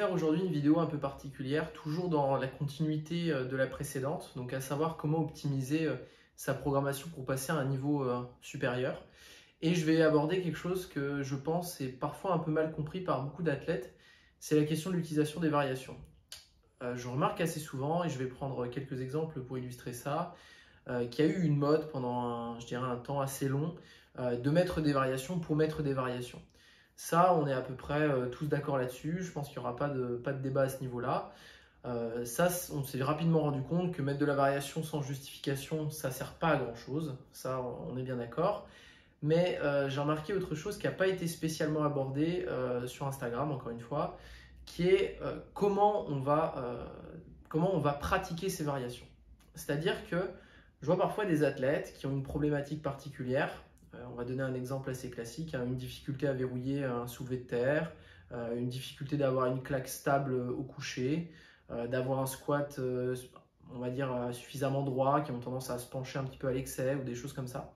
faire aujourd'hui une vidéo un peu particulière, toujours dans la continuité de la précédente, donc à savoir comment optimiser sa programmation pour passer à un niveau supérieur. Et je vais aborder quelque chose que je pense est parfois un peu mal compris par beaucoup d'athlètes, c'est la question de l'utilisation des variations. Je remarque assez souvent, et je vais prendre quelques exemples pour illustrer ça, qu'il y a eu une mode pendant je dirais un temps assez long de mettre des variations pour mettre des variations. Ça, on est à peu près tous d'accord là-dessus. Je pense qu'il n'y aura pas de débat à ce niveau-là. Ça, on s'est rapidement rendu compte que mettre de la variation sans justification, ça ne sert pas à grand-chose. Ça, on est bien d'accord. Mais j'ai remarqué autre chose qui n'a pas été spécialement abordé sur Instagram, encore une fois, qui est comment on va pratiquer ces variations. C'est-à-dire que je vois parfois des athlètes qui ont une problématique particulière. On va donner un exemple assez classique, une difficulté à verrouiller un soulevé de terre, une difficulté d'avoir une claque stable au coucher, d'avoir un squat, on va dire, suffisamment droit, qui ont tendance à se pencher un petit peu à l'excès ou des choses comme ça.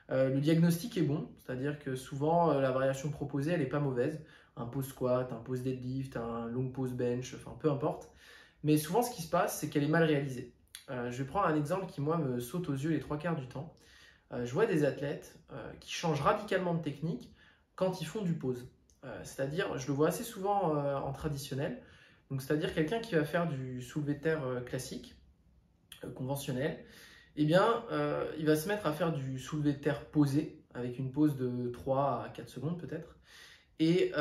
Le diagnostic est bon, c'est-à-dire que souvent la variation proposée, elle n'est pas mauvaise. Un pose squat, un pose deadlift, un long pose bench, enfin peu importe. Mais souvent ce qui se passe, c'est qu'elle est mal réalisée. Je vais prendre un exemple qui, moi, me saute aux yeux les 3/4 du temps. Je vois des athlètes qui changent radicalement de technique quand ils font du pose. C'est-à-dire, je le vois assez souvent en traditionnel. Donc, c'est-à-dire quelqu'un qui va faire du soulevé de terre classique, conventionnel, eh bien, il va se mettre à faire du soulevé de terre posé, avec une pause de 3 à 4 secondes peut-être. Et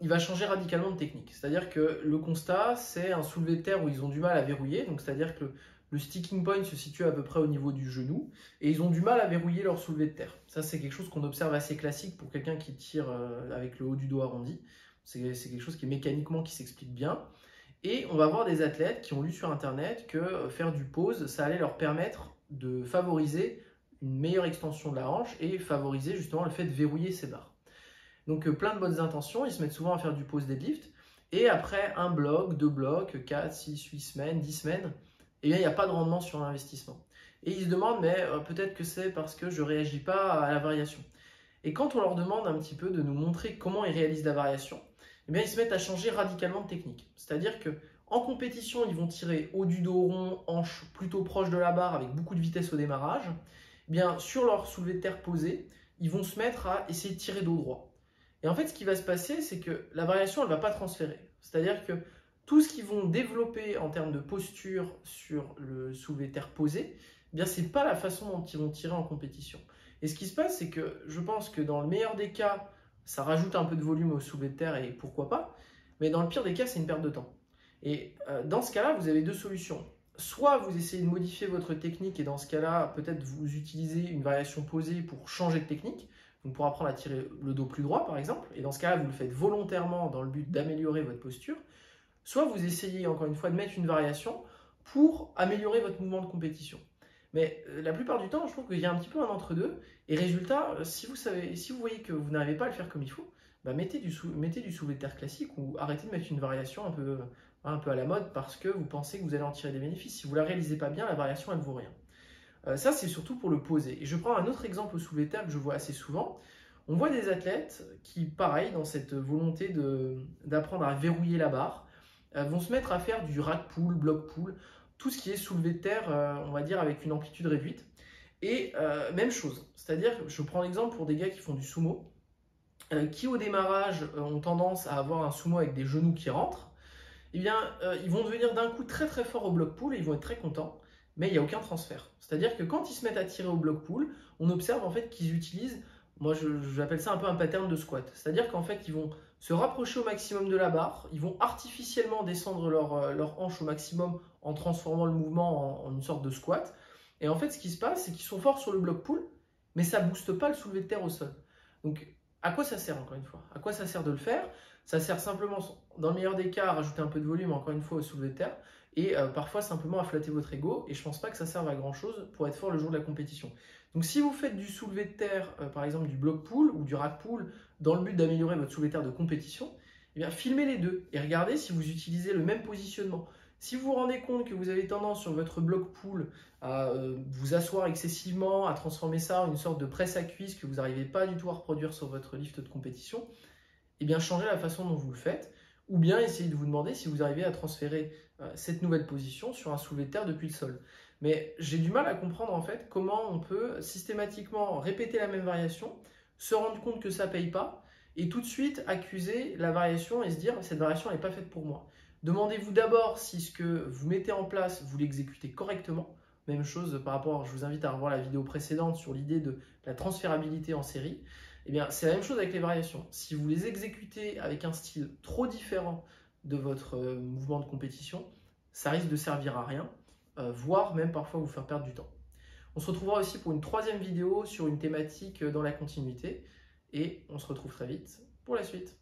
il va changer radicalement de technique. C'est-à-dire que le constat, c'est un soulevé de terre où ils ont du mal à verrouiller. Donc, c'est-à-dire que le sticking point se situe à peu près au niveau du genou et ils ont du mal à verrouiller leur soulevé de terre. Ça, c'est quelque chose qu'on observe assez classique pour quelqu'un qui tire avec le haut du dos arrondi. C'est quelque chose qui est mécaniquement qui s'explique bien. Et on va voir des athlètes qui ont lu sur Internet que faire du pose, ça allait leur permettre de favoriser une meilleure extension de la hanche et favoriser justement le fait de verrouiller ses barres. Donc plein de bonnes intentions, ils se mettent souvent à faire du pose deadlift. Et après un bloc, 2 blocs, 4, 6, 8 semaines, 10 semaines, eh bien, il n'y a pas de rendement sur l'investissement. Et ils se demandent, mais peut-être que c'est parce que je ne réagis pas à la variation. Et quand on leur demande un petit peu de nous montrer comment ils réalisent la variation, eh bien, ils se mettent à changer radicalement de technique. C'est-à-dire qu'en compétition, ils vont tirer haut du dos rond, hanche plutôt proche de la barre avec beaucoup de vitesse au démarrage. Eh bien, sur leur soulevé de terre posé, ils vont se mettre à essayer de tirer dos droit. Et en fait, ce qui va se passer, c'est que la variation, elle ne va pas transférer. C'est-à-dire que tout ce qu'ils vont développer en termes de posture sur le soulevé de terre posé, eh bien, ce n'est pas la façon dont ils vont tirer en compétition. Et ce qui se passe, c'est que je pense que dans le meilleur des cas, ça rajoute un peu de volume au soulevé de terre et pourquoi pas, mais dans le pire des cas, c'est une perte de temps. Et dans ce cas-là, vous avez deux solutions. Soit vous essayez de modifier votre technique et dans ce cas-là, peut-être vous utilisez une variation posée pour changer de technique, donc pour apprendre à tirer le dos plus droit par exemple, et dans ce cas-là, vous le faites volontairement dans le but d'améliorer votre posture. Soit vous essayez encore une fois de mettre une variation pour améliorer votre mouvement de compétition. Mais la plupart du temps, je trouve qu'il y a un petit peu un entre-deux. Et résultat, si vous voyez que vous n'arrivez pas à le faire comme il faut, bah mettez du soulevé de terre classique ou arrêtez de mettre une variation un peu à la mode parce que vous pensez que vous allez en tirer des bénéfices. Si vous ne la réalisez pas bien, la variation, elle ne vaut rien. Ça, c'est surtout pour le poser. Et je prends un autre exemple au soulevé de terre que je vois assez souvent. On voit des athlètes qui, pareil, dans cette volonté d'apprendre à verrouiller la barre, vont se mettre à faire du rack pull, block pull, tout ce qui est soulevé de terre, on va dire, avec une amplitude réduite. Et même chose, c'est-à-dire, je prends l'exemple pour des gars qui font du sumo, qui au démarrage ont tendance à avoir un sumo avec des genoux qui rentrent, eh bien, ils vont devenir d'un coup très très forts au block pull et ils vont être très contents, mais il n'y a aucun transfert. C'est-à-dire que quand ils se mettent à tirer au block pull, on observe en fait qu'ils utilisent, moi j'appelle ça un peu un pattern de squat, c'est-à-dire qu'en fait ils vont se rapprocher au maximum de la barre, ils vont artificiellement descendre leur hanche au maximum en transformant le mouvement en une sorte de squat. Et en fait, ce qui se passe, c'est qu'ils sont forts sur le block pull, mais ça ne booste pas le soulevé de terre au sol. Donc, à quoi ça sert encore une fois? À quoi ça sert de le faire? Ça sert simplement, dans le meilleur des cas, à rajouter un peu de volume encore une fois au soulevé de terre et parfois simplement à flatter votre ego. Et je ne pense pas que ça serve à grand chose pour être fort le jour de la compétition. Donc si vous faites du soulevé de terre, par exemple du block pull ou du rack pull, dans le but d'améliorer votre soulevé de terre de compétition, eh bien filmez les deux et regardez si vous utilisez le même positionnement. Si vous vous rendez compte que vous avez tendance sur votre block pull à vous asseoir excessivement, à transformer ça en une sorte de presse à cuisse que vous n'arrivez pas du tout à reproduire sur votre lift de compétition, eh bien changez la façon dont vous le faites. ou bien essayer de vous demander si vous arrivez à transférer cette nouvelle position sur un soulevé de terre depuis le sol. Mais j'ai du mal à comprendre en fait comment on peut systématiquement répéter la même variation, se rendre compte que ça ne paye pas, et tout de suite accuser la variation et se dire cette variation n'est pas faite pour moi. Demandez-vous d'abord si ce que vous mettez en place, vous l'exécutez correctement. Même chose par rapport, je vous invite à revoir la vidéo précédente sur l'idée de la transférabilité en série. Eh bien, c'est la même chose avec les variations. Si vous les exécutez avec un style trop différent de votre mouvement de compétition, ça risque de servir à rien, voire même parfois vous faire perdre du temps. On se retrouvera aussi pour une troisième vidéo sur une thématique dans la continuité et on se retrouve très vite pour la suite.